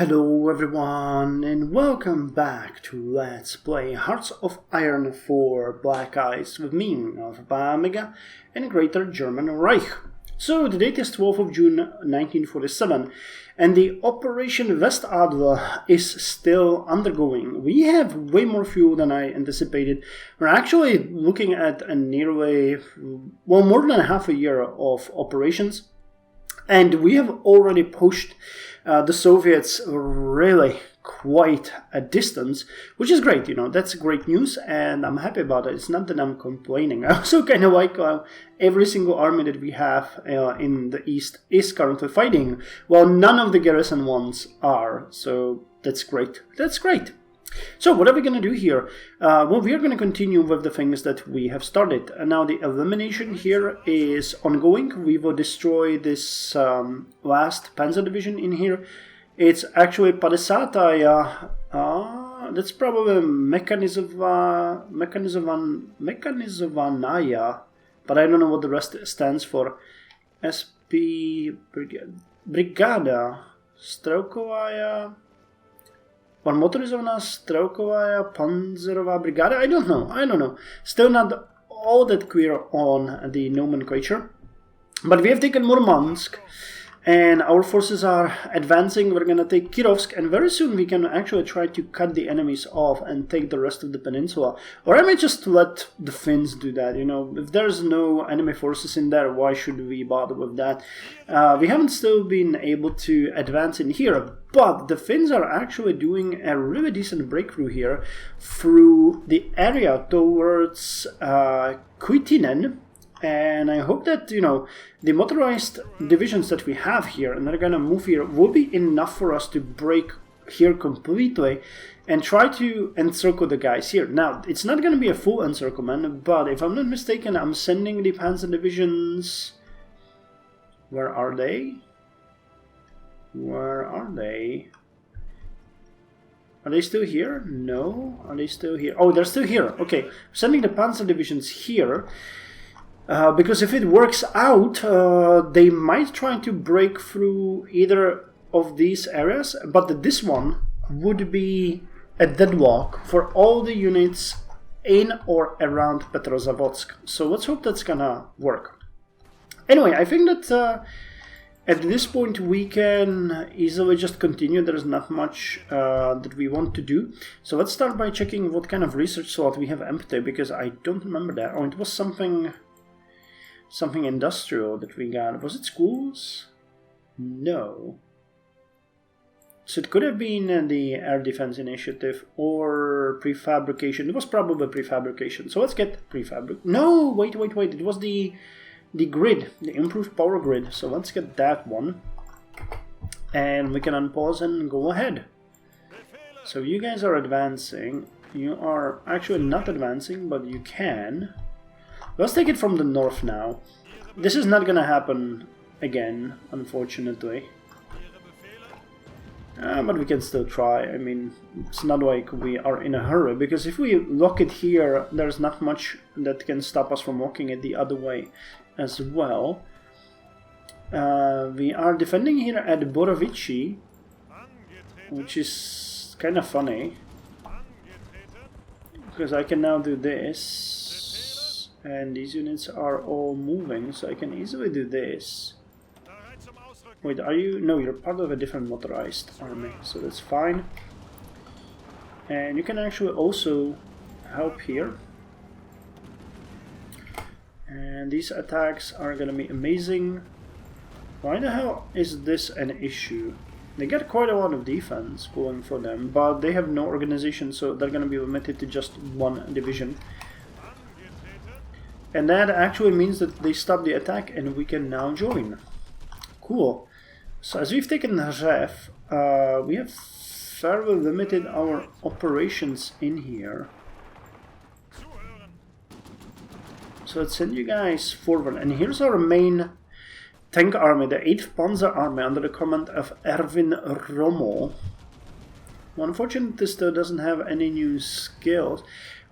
Hello everyone and welcome back to Let's Play Hearts of Iron 4 Black Ice with me, Alpha Omega, and Greater German Reich. So the date is 12th of June 1947 and the Operation Westadler is still undergoing. We have way more fuel than I anticipated. We're actually looking at a nearly, well, more than half a year of operations. And we have already pushed the Soviets really quite a distance, which is great, that's great news, and I'm happy about it. It's not that I'm complaining. I also kind of like every single army that we have in the East is currently fighting, while none of the garrison ones are, so that's great. That's great. So what are we going to do here? Well, we are going to continue with the things that we have started. And now the elimination here is ongoing. We will destroy this last Panzer division in here. It's actually Padesataya. That's probably Mechanizovanaya, but I don't know what the rest stands for. SP Brigada Strelkovaya. Motorizovaná Strelkovaya Panzerová Brigada? I don't know. Still not all that clear on the nomenclature. But we have taken Murmansk, and our forces are advancing. We're gonna take Kirovsk, and very soon we can actually try to cut the enemies off and take the rest of the peninsula. Or I may just let the Finns do that, If there's no enemy forces in there, why should we bother with that? We haven't still been able to advance in here, but the Finns are actually doing a really decent breakthrough here through the area towards Kuitinen. And I hope that, the motorized divisions that we have here and they're going to move here will be enough for us to break here completely and try to encircle the guys here. Now, it's not going to be a full encirclement, but if I'm not mistaken, I'm sending the Panzer divisions... Where are they? Where are they? Are they still here? No. Are they still here? Oh, they're still here. Okay, I'm sending the Panzer divisions here. Because if it works out, they might try to break through either of these areas, but this one would be a deadlock for all the units in or around Petrozavodsk. So let's hope that's gonna work. Anyway, I think that at this point we can easily just continue. There's not much that we want to do. So let's start by checking what kind of research slot we have empty, because I don't remember that. Oh, it was something industrial that we got. Was it schools? No. So it could have been the Air Defense Initiative or prefabrication. It was probably prefabrication. So let's get prefabrication. No, wait. It was the grid, the improved power grid. So let's get that one. And we can unpause and go ahead. So you guys are advancing. You are actually not advancing, but you can. Let's take it from the north now. This is not gonna happen again, unfortunately. But we can still try. I mean, it's not like we are in a hurry, because if we lock it here, there's not much that can stop us from locking it the other way as well. We are defending here at Borovichi, which is kind of funny, because I can now do this. And these units are all moving, so I can easily do this. Wait, are you? No, you're part of a different motorized army, so that's fine. And you can actually also help here. And these attacks are gonna be amazing. Why the hell is this an issue? They get quite a lot of defense going for them, but they have no organization, so they're gonna be limited to just one division. And that actually means that they stop the attack and we can now join. Cool. So as we've taken Rzev, we have fairly limited our operations in here. So let's send you guys forward. And here's our main tank army, the 8th Panzer Army under the command of Erwin Rommel. Well, unfortunately, this still doesn't have any new skills.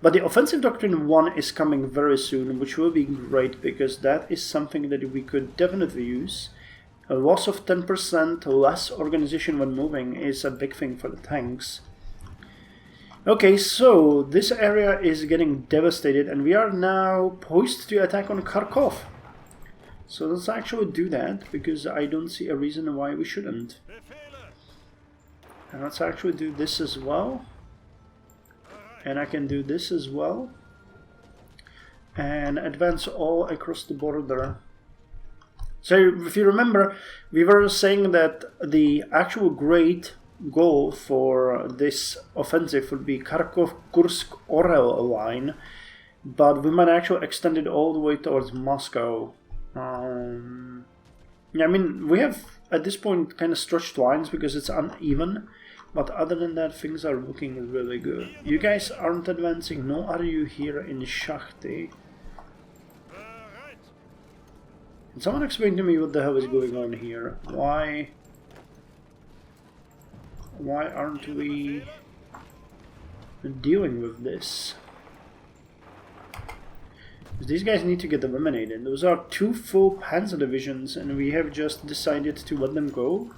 But the Offensive Doctrine 1 is coming very soon, which will be great, because that is something that we could definitely use. A loss of 10% less organization when moving is a big thing for the tanks. Okay, so this area is getting devastated and we are now poised to attack on Kharkov. So let's actually do that, because I don't see a reason why we shouldn't. And let's actually do this as well. And I can do this as well. And advance all across the border. So if you remember, we were saying that the actual great goal for this offensive would be Kharkov-Kursk-Orel line, but we might actually extend it all the way towards Moscow. Yeah, I mean, we have at this point kind of stretched lines because it's uneven, but other than that, things are looking really good. You guys aren't advancing, nor are you here in Shachty. Can someone explain to me what the hell is going on here? Why aren't we dealing with this? These guys need to get eliminated. Those are 2 full Panzer divisions and we have just decided to let them go.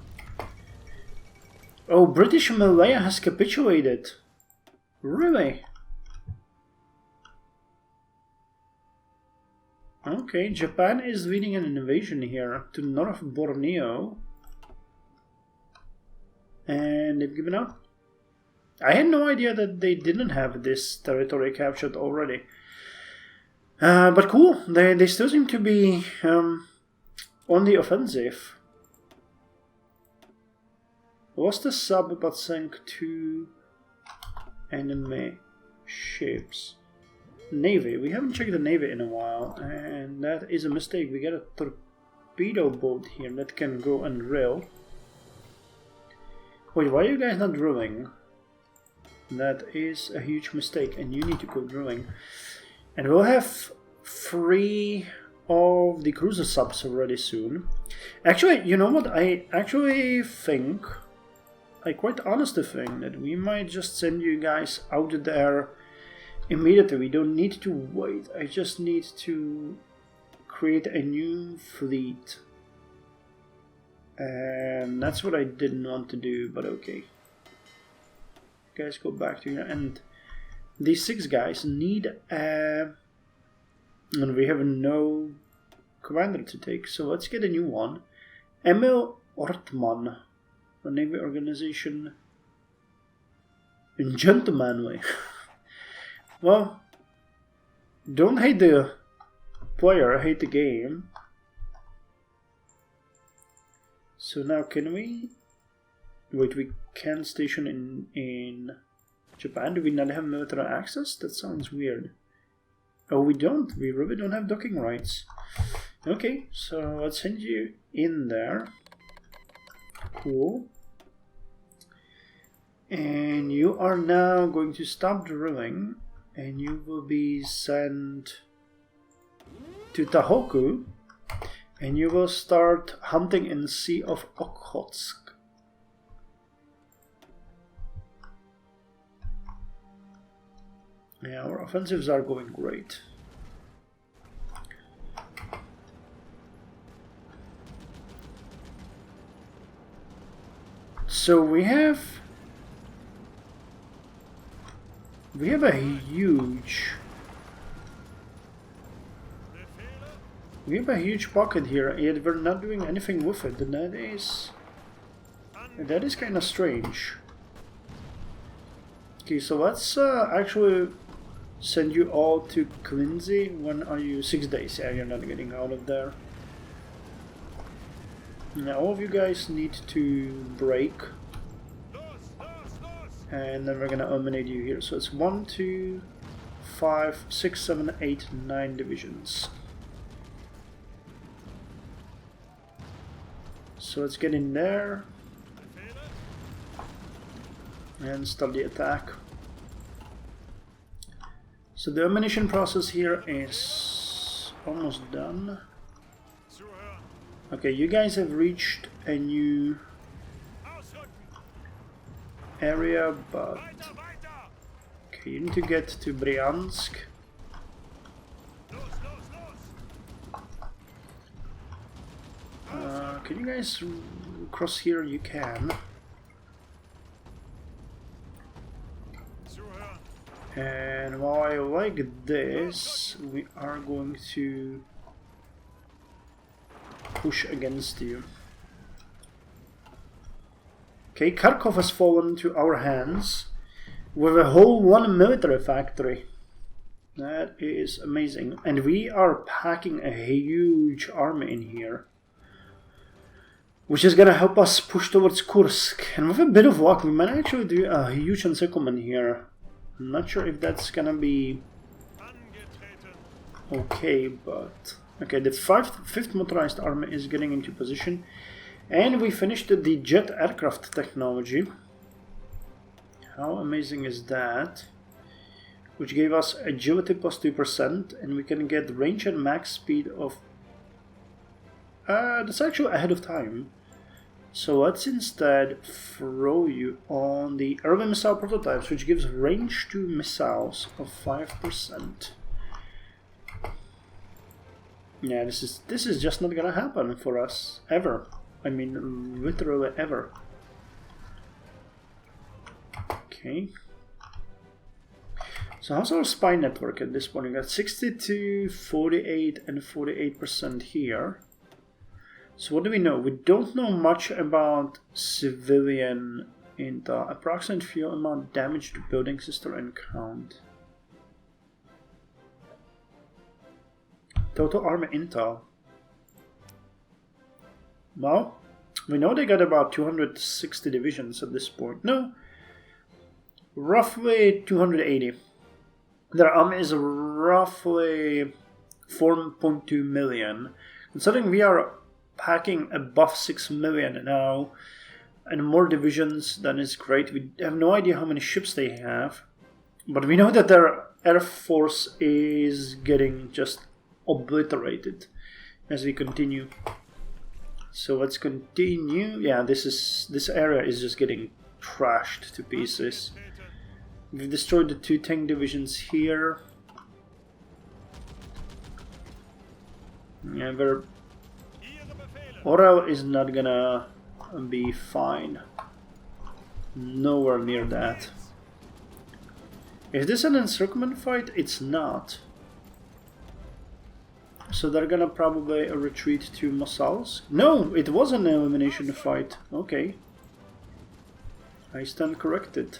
Oh, British Malaya has capitulated. Really? Okay, Japan is leading an invasion here to North Borneo. And they've given up. I had no idea that they didn't have this territory captured already. But cool, they still seem to be on the offensive. Lost a sub but sank 2 enemy ships. Navy, we haven't checked the Navy in a while, and that is a mistake. We got a torpedo boat here that can go and drill. Wait, why are you guys not drilling? That is a huge mistake, and you need to go drilling. And we'll have 3 of the cruiser subs already soon. Actually, you know what? I actually think, I quite honestly think that we might just send you guys out there immediately. We don't need to wait. I just need to create a new fleet. And that's what I didn't want to do, but okay. You guys go back to here. And these 6 guys need a... And we have no commander to take, so let's get a new one. Emil Ortman, the Navy organization. Gentlemanly. Well, don't hate the player, hate the game. So now can we... Wait, we can station in Japan? Do we not have military access? That sounds weird. Oh, we don't. We really don't have docking rights. Okay, so let's send you in there. Cool. And you are now going to stop drilling. And you will be sent to Tahoku. And you will start hunting in the Sea of Okhotsk. Yeah, our offensives are going great. So we have a huge pocket here, yet we're not doing anything with it, and that is kind of strange. Okay, so let's actually send you all to Quincy. When are you? 6 days. Yeah, you're not getting out of there. Now all of you guys need to break. And then we're gonna eliminate you here. So it's 1, 2, 5, 6, 7, 8, 9 divisions. So let's get in there and start the attack. So the elimination process here is almost done. Okay, you guys have reached a new area, but okay, you need to get to Bryansk. Okay, can you guys cross here? You can. And while I like this, we are going to push against you. Okay, Kharkov has fallen to our hands with a whole 1 military factory. That is amazing. And we are packing a huge army in here, which is gonna help us push towards Kursk. And with a bit of luck, we might actually do a huge encirclement here. I'm not sure if that's gonna be okay, but... Okay, the 5th motorized army is getting into position. And we finished the jet aircraft technology. How amazing is that? Which gave us agility plus 2%, and we can get range and max speed of... that's actually ahead of time. So let's instead throw you on the early missile prototypes, which gives range to missiles of 5%. Yeah, this is just not gonna happen for us ever. I mean, literally ever. Okay. So how's our spy network at this point? We got 62, 48, and 48% here. So what do we know? We don't know much about civilian intel. Approximate fuel amount, damage to building system, and count. Total army intel. Well, we know they got about 260 divisions at this point. No, roughly 280. Their army is roughly 4.2 million. Considering we are packing above 6 million now, and more divisions, that is great. We have no idea how many ships they have, but we know that their air force is getting just obliterated as we continue. So let's continue. Yeah, this area is just getting trashed to pieces. We've destroyed the 2 tank divisions here. Yeah, Orel is not gonna be fine. Nowhere near that. Is this an encirclement fight? It's not. So they're gonna probably retreat to Mossals? No, it was an elimination fight. Okay. I stand corrected.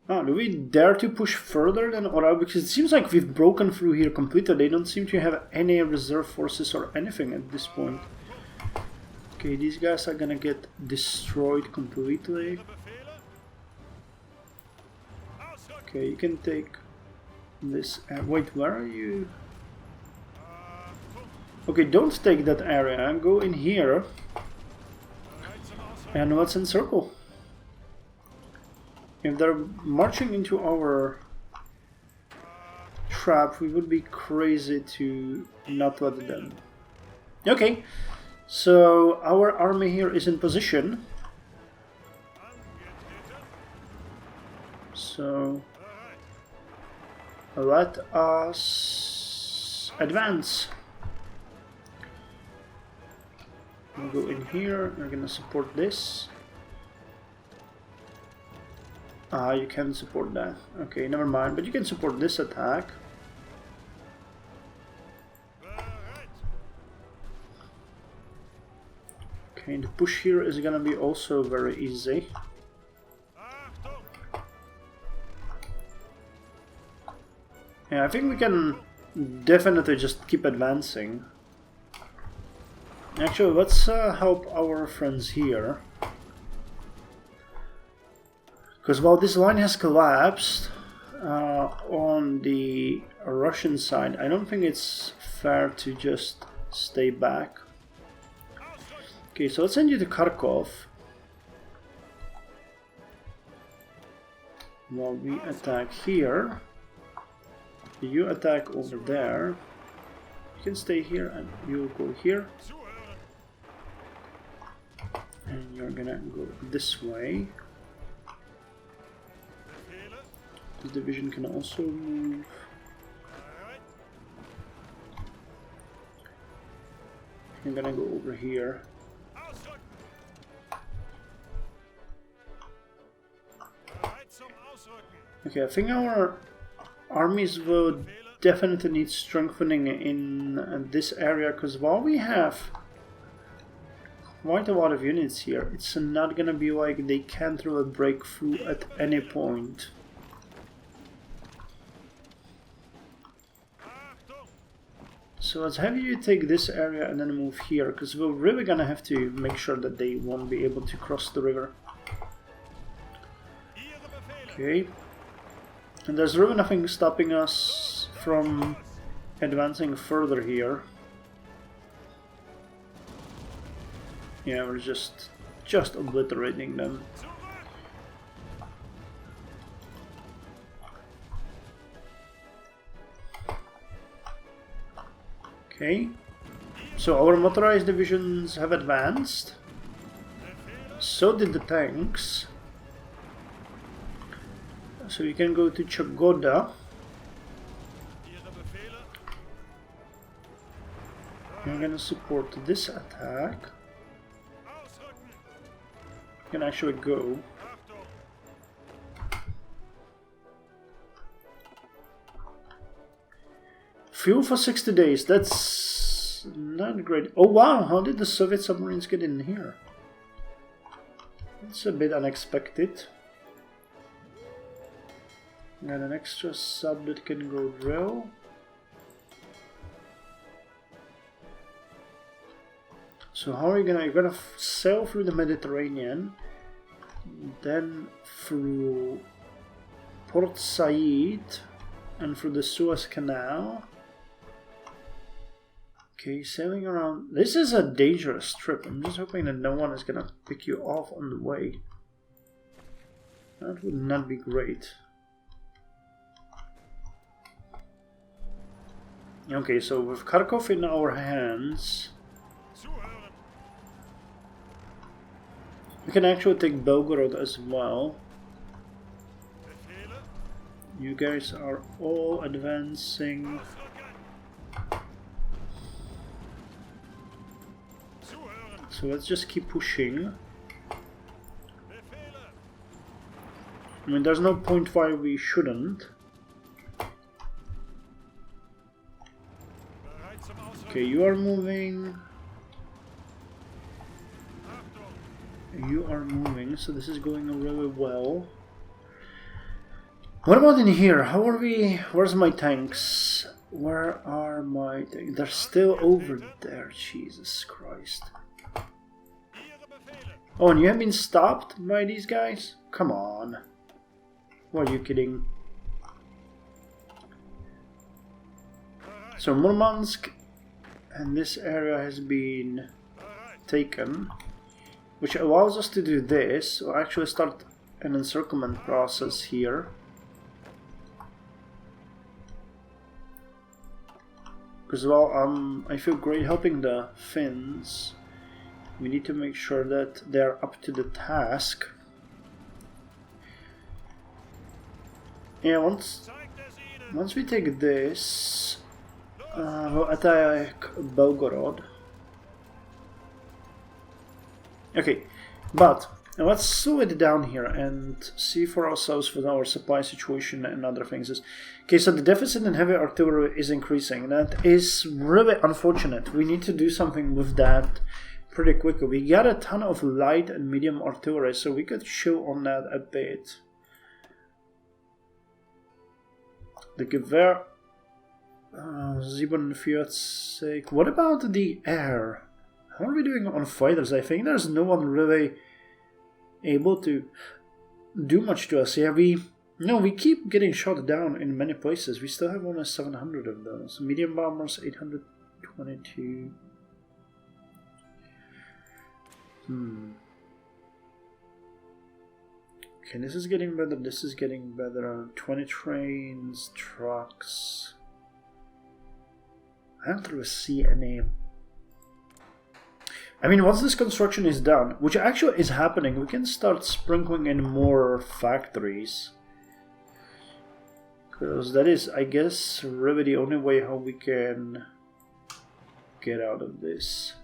Ah, do we dare to push further than Orel? Because it seems like we've broken through here completely. They don't seem to have any reserve forces or anything at this point. Okay, these guys are gonna get destroyed completely. Okay, you can take this. Wait, where are you? Okay, don't take that area. Go in here. And let's encircle. If they're marching into our trap, we would be crazy to not let them. Okay, so our army here is in position. So let us advance. We'll go in here. We're gonna support this. You can support that. Okay, never mind. But you can support this attack. Okay, the push here is gonna be also very easy. Yeah, I think we can definitely just keep advancing. Actually, let's help our friends here. Because while this line has collapsed on the Russian side, I don't think it's fair to just stay back. Okay, so let's send you to Kharkov. While we attack here, you attack over there. You can stay here and you'll go here. And you're gonna go this way. This division can also move I'm gonna go over here. Okay, I think our armies will definitely need strengthening in this area, because while we have quite a lot of units here, it's not gonna be like they can't really break through at any point. So let's have you take this area and then move here, because we're really gonna have to make sure that they won't be able to cross the river. Okay. And there's really nothing stopping us from advancing further here. Yeah, we're just obliterating them. Okay, so our motorized divisions have advanced. So did the tanks. So you can go to Chagoda. I'm gonna support this attack. You can actually go. Fuel for 60 days, that's not great. Oh wow, how did the Soviet submarines get in here? It's a bit unexpected. Got an extra sub that can go drill. So how are you gonna... You're gonna sail through the Mediterranean, then through Port Said, and through the Suez Canal. Okay, sailing around. This is a dangerous trip. I'm just hoping that no one is gonna pick you off on the way. That would not be great. Okay, so with Kharkov in our hands, we can actually take Belgorod as well. You guys are all advancing. So let's just keep pushing. I mean, there's no point why we shouldn't. Okay, you are moving. You are moving, so this is going really well. What about in here? How are we? Where's my tanks? Where are my tanks? They're still over there. Jesus Christ. Oh, and you have been stopped by these guys? Come on. What, are you kidding? So Murmansk and this area has been taken, which allows us to do this. We'll actually start an encirclement process here. Because, well, I feel great helping the Finns. We need to make sure that they're up to the task. Yeah, once we take this, we'll attack Belgorod. Okay, but let's slow it down here and see for ourselves with our supply situation and other things. Okay, so the deficit in heavy artillery is increasing. That is really unfortunate. We need to do something with that pretty quickly. We got a ton of light and medium artillery, so we could show on that a bit. The Gewehr, 47. What about the air? How are we doing on fighters? I think there's no one really able to do much to us. Yeah, we keep getting shot down in many places. We still have almost 700 of those. Medium bombers, 822. Okay, this is getting better, this is getting better. 20 trains, trucks. I don't really see any. I mean, once this construction is done, which actually is happening, we can start sprinkling in more factories. Because that is, I guess, really the only way how we can get out of this.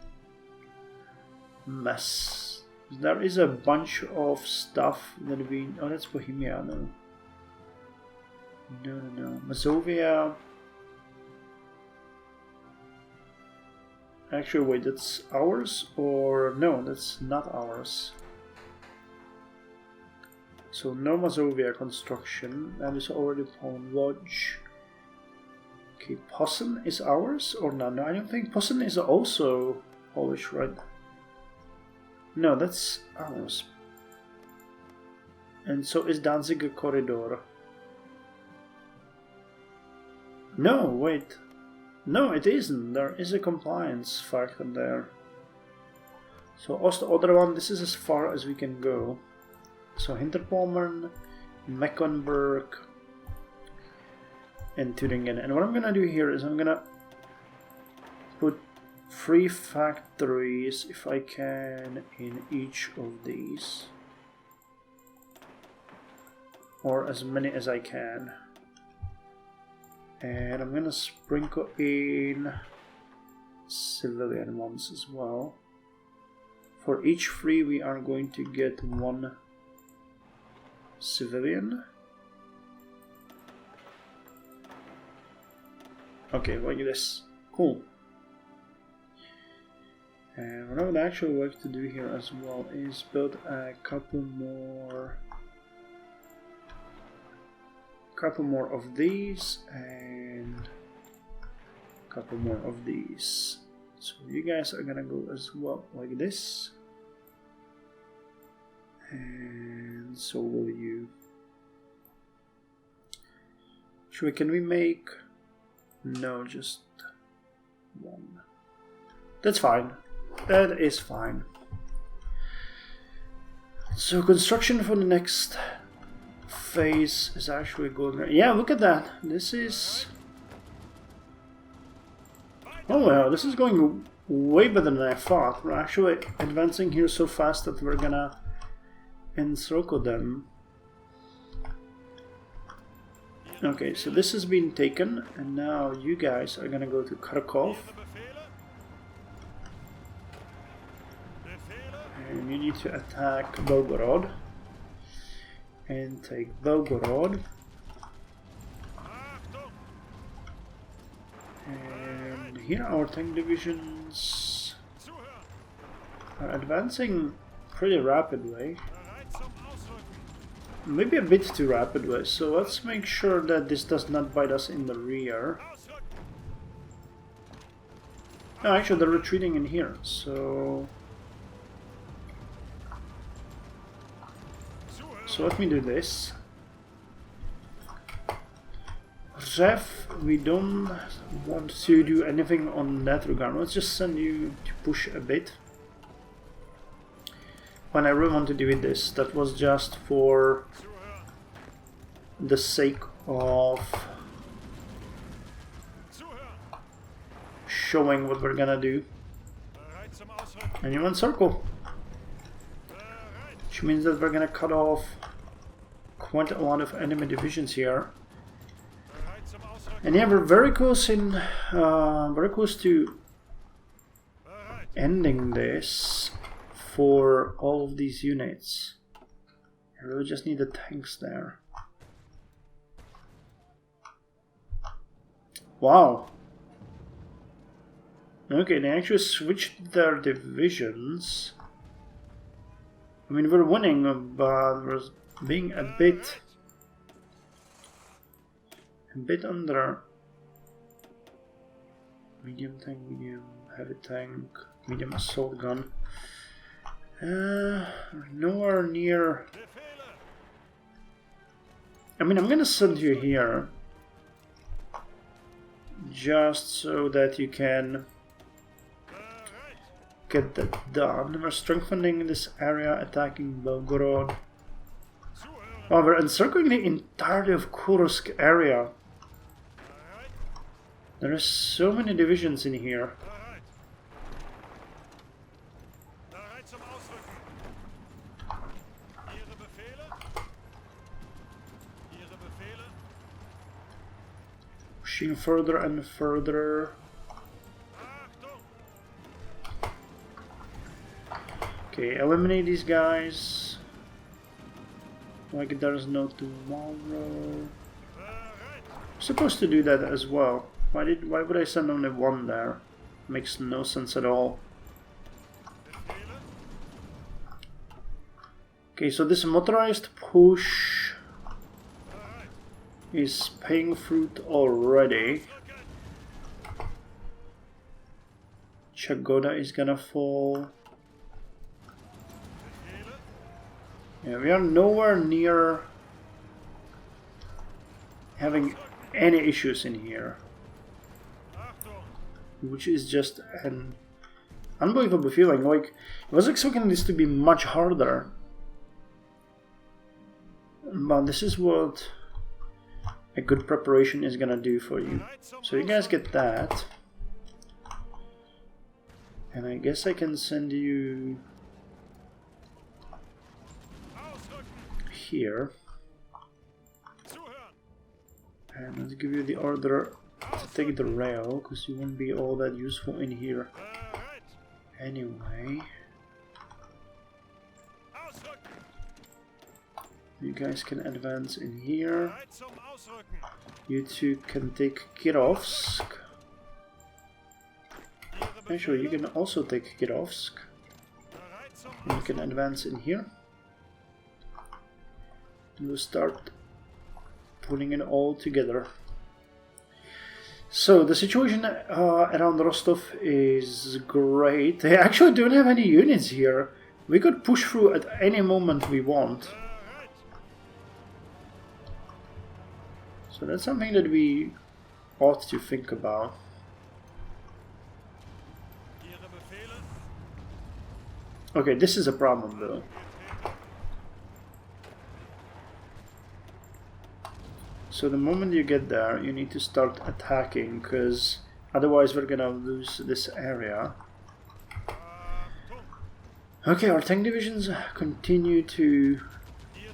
mess. There is a bunch of stuff that we... Oh, that's Bohemia, no. No. Mazovia. Actually, wait, that's ours? Or... No, that's not ours. So, no Mazovia construction. That is already Pawn Lodge. Okay, Posen is ours or not? No, I don't think Posen is also Polish, right? No, that's ours. And so is Danzig Corridor. No, wait. No, it isn't. There is a compliance factor there. So Ost-Odrvan, this is as far as we can go. So Hinterpommern, Mecklenburg, and Thüringen. And what I'm gonna do here is I'm gonna put 3 factories, if I can, in each of these. Or as many as I can. And I'm gonna sprinkle in civilian ones as well. For each 3 we are going to get 1 civilian. Okay, like this. Cool. And what I would actually like to do here as well is build a couple more of these and a couple more of these. So you guys are gonna go as well like this. And so will you. Actually, can we make... No, just 1. That's fine. That is fine. So construction for the next phase is actually going... Yeah, look at that. This is... Oh well, this is going way better than I thought. We're actually advancing here so fast that we're gonna encircle them. Okay, so this has been taken, and now you guys are gonna go to Kharkov. And you need to attack Belgorod. And take Belgorod. And here our tank divisions are advancing pretty rapidly. Maybe a bit too rapidly, so let's make sure that this does not bite us in the rear. Oh, actually they're retreating in here, so... So let me do this. Ref, we don't want to do anything on that regard. Let's just send you to push a bit. When I really want to do it this, that was just for the sake of showing what we're gonna do. And you encircle, which means that we're gonna cut off quite a lot of enemy divisions here. And yeah, we're very close in, very close to ending this. For all of these units, I really just need the tanks there. Wow. Okay, they actually switched their divisions. I mean, we're winning, but we're being a bit under. Medium tank, medium heavy tank, medium assault gun. Nowhere near. I mean, I'm gonna send you here just so that you can get that done. We're strengthening this area, attacking Belgorod. Oh, we're encircling the entirety of Kursk area. There are so many divisions in here. Pushing further and further. Okay, eliminate these guys. Like there's no tomorrow. I'm supposed to do that as well. Why would I send only one there? Makes no sense at all. Okay, so this motorized push is paying fruit already. Chagoda is gonna fall. Yeah, we are nowhere near having any issues in here, which is just an unbelievable feeling. Like, I was expecting this to be much harder, but this is what a good preparation is gonna do for you. So you guys get that, and I guess I can send you here, and let's give you the order to take the rail, because you won't be all that useful in here anyway. You guys can advance in here. You two can take Kirovsk. Actually, you can also take Kirovsk. And you can advance in here. We'll start putting it all together. So the situation around Rostov is great. They actually don't have any units here. We could push through at any moment we want. So that's something that we ought to think about. Okay, this is a problem though. So the moment you get there, you need to start attacking, because otherwise we're gonna lose this area. Okay, our tank divisions continue to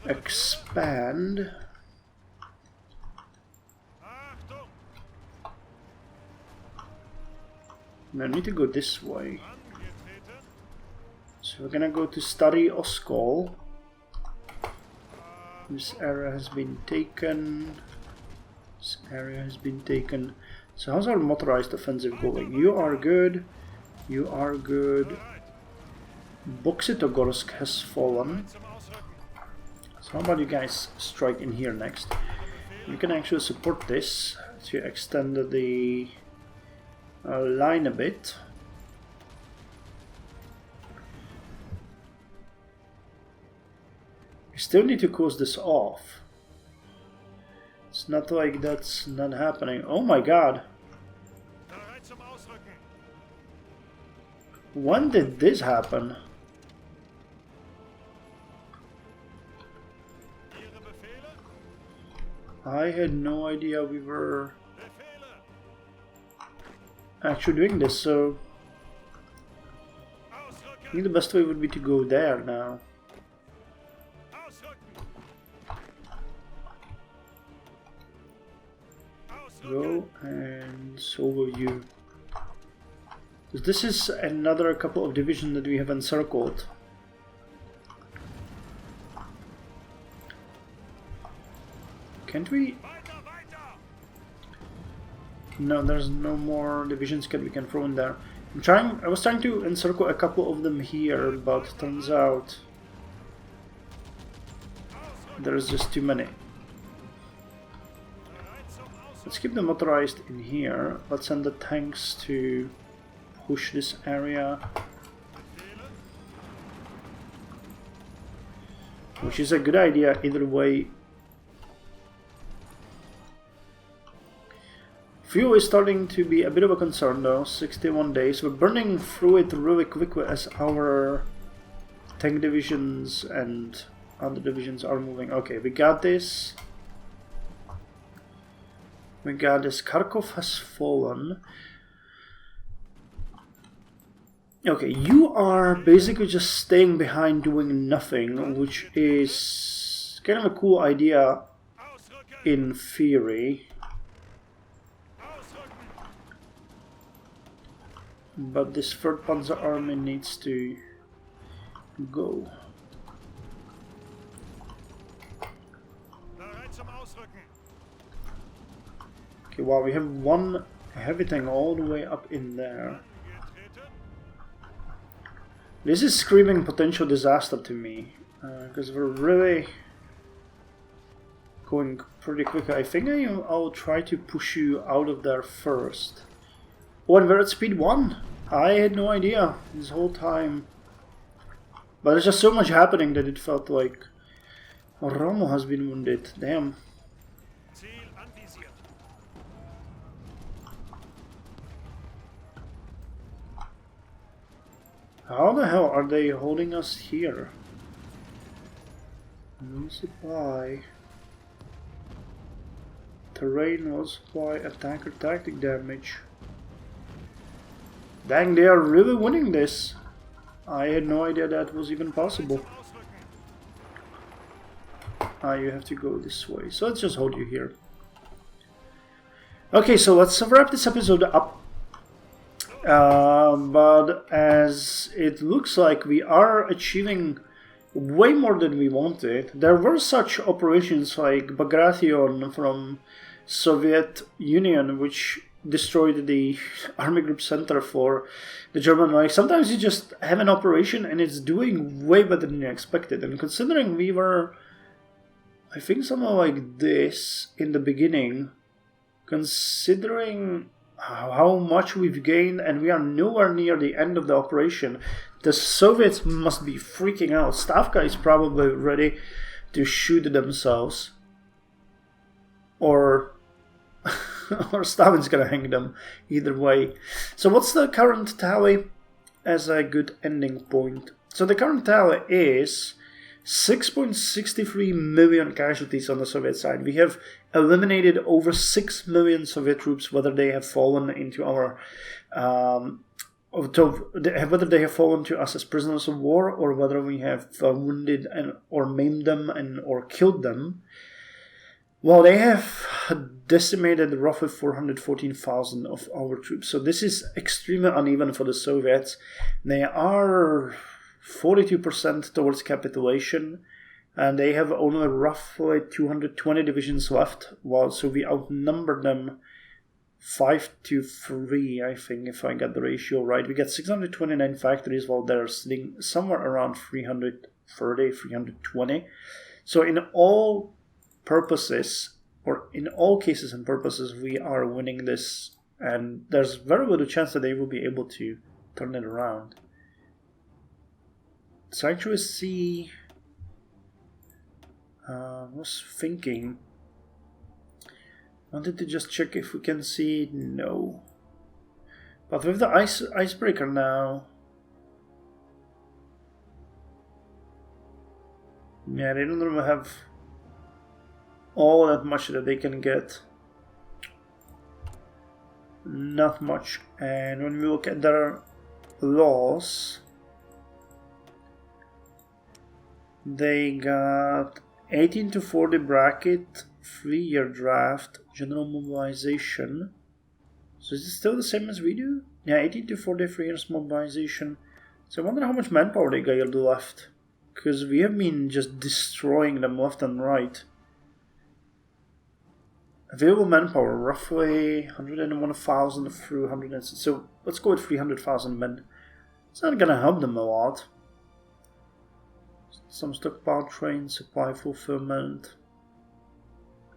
expand. I need to go this way. So we're gonna go to study Oskol. This area has been taken. This area has been taken. So how's our motorized offensive going? You are good. You are good. Boksitogorsk has fallen. So how about you guys strike in here next? You can actually support this to extend the line a bit. We still need to close this off. It's not like that's not happening. Oh my god. When did this happen? I had no idea we were actually doing this, so I think the best way would be to go there now. Go, and so will you. This is another couple of divisions that we have encircled. Can't we? No, there's no more divisions that we can throw in there. I was trying to encircle a couple of them here, but turns out there's just too many. Let's keep the motorized in here. Let's send the tanks to push this area, which is a good idea either way. Fuel is starting to be a bit of a concern though. 61 days. We're burning through it really quickly as our tank divisions and other divisions are moving. Okay, we got this. We got this. Kharkov has fallen. Okay, you are basically just staying behind doing nothing, which is kind of a cool idea in theory. But this 3rd Panzer Army needs to Go. Okay, wow, we have one heavy tank all the way up in there. This is screaming potential disaster to me, because we're really going pretty quick. I think I'll try to push you out of there first. Oh, and we're at speed 1. I had no idea this whole time. But there's just so much happening that it felt like Rommel has been wounded. Damn. How the hell are they holding us here? No supply. Terrain, no supply, attacker tactic damage. Dang, they are really winning this. I had no idea that was even possible. You have to go this way. So let's just hold you here. Okay, so let's wrap this episode up. But as it looks like we are achieving way more than we wanted. There were such operations like Bagration from Soviet Union, which destroyed the army group center for the German Reich. Sometimes you just have an operation and it's doing way better than you expected. And considering we were, I think, something like this in the beginning, considering how much we've gained and we are nowhere near the end of the operation, the Soviets must be freaking out. Stavka is probably ready to shoot themselves, or or Stalin's gonna hang them. Either way. So what's the current tally as a good ending point? So the current tally is 6.63 million casualties on the Soviet side. We have eliminated over 6 million Soviet troops, whether they have fallen into our whether they have fallen to us as prisoners of war, or whether we have wounded or maimed them or killed them. Well, they have decimated roughly 414,000 of our troops. So this is extremely uneven for the Soviets. They are 42% towards capitulation, and they have only roughly 220 divisions left. So we outnumber them 5-3, I think, if I got the ratio right. We got 629 factories, while they're sitting somewhere around 330, 320. So in all purposes, or in all cases and purposes, we are winning this, and there's very little chance that they will be able to turn it around. So actually see, I was thinking, wanted to just check if we can see, no. But with the icebreaker now, yeah, they don't really have all that much that they can get. Not much. And when we look at their laws, they got 18 to 40 bracket, 3-year draft, general mobilization. So is it still the same as we do? Yeah, 18 to 40, 3 years mobilization. So I wonder how much manpower they got left, because we have been just destroying them left and right. Available manpower, roughly 101,000 through 100. So let's go with 300,000 men. It's not gonna help them a lot. Some stockpile train, supply fulfillment.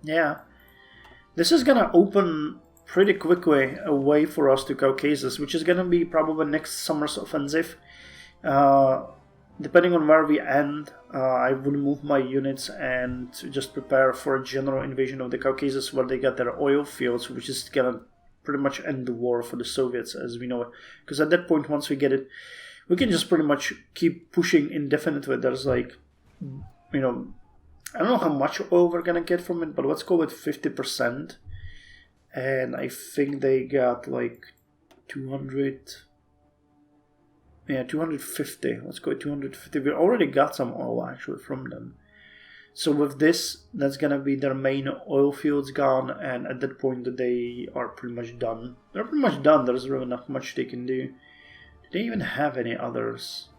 Yeah. This is gonna open pretty quickly a way for us to Caucasus, which is gonna be probably next summer's offensive. Depending on where we end, I would move my units and just prepare for a general invasion of the Caucasus, where they got their oil fields, which is gonna pretty much end the war for the Soviets as we know it. Because at that point, once we get it, we can just pretty much keep pushing indefinitely. There's like, you know, I don't know how much oil we're gonna get from it, but let's go with 50%. And I think they got like 200... Yeah, 250. Let's go 250. We already got some oil actually from them. So with this, that's gonna be their main oil fields gone, and at that point they are pretty much done. They're pretty much done. There's really not much they can do. Do they even have any others?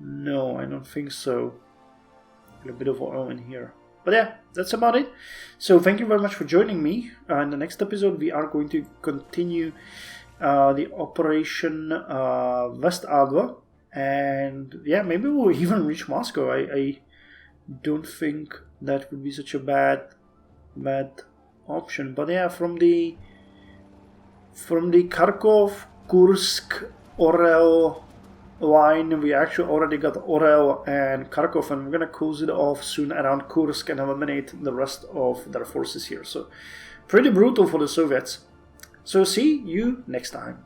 No, I don't think so. A bit of oil in here. But yeah, that's about it. So thank you very much for joining me. In the next episode, we are going to continue the Operation West Adva. And yeah, maybe we'll even reach Moscow. I don't think that would be such a bad option. But yeah, from the Kharkov, Kursk, Orel line, we actually already got Orel and Kharkov, and we're gonna close it off soon around Kursk and eliminate the rest of their forces here. So pretty brutal for the Soviets. So see you next time.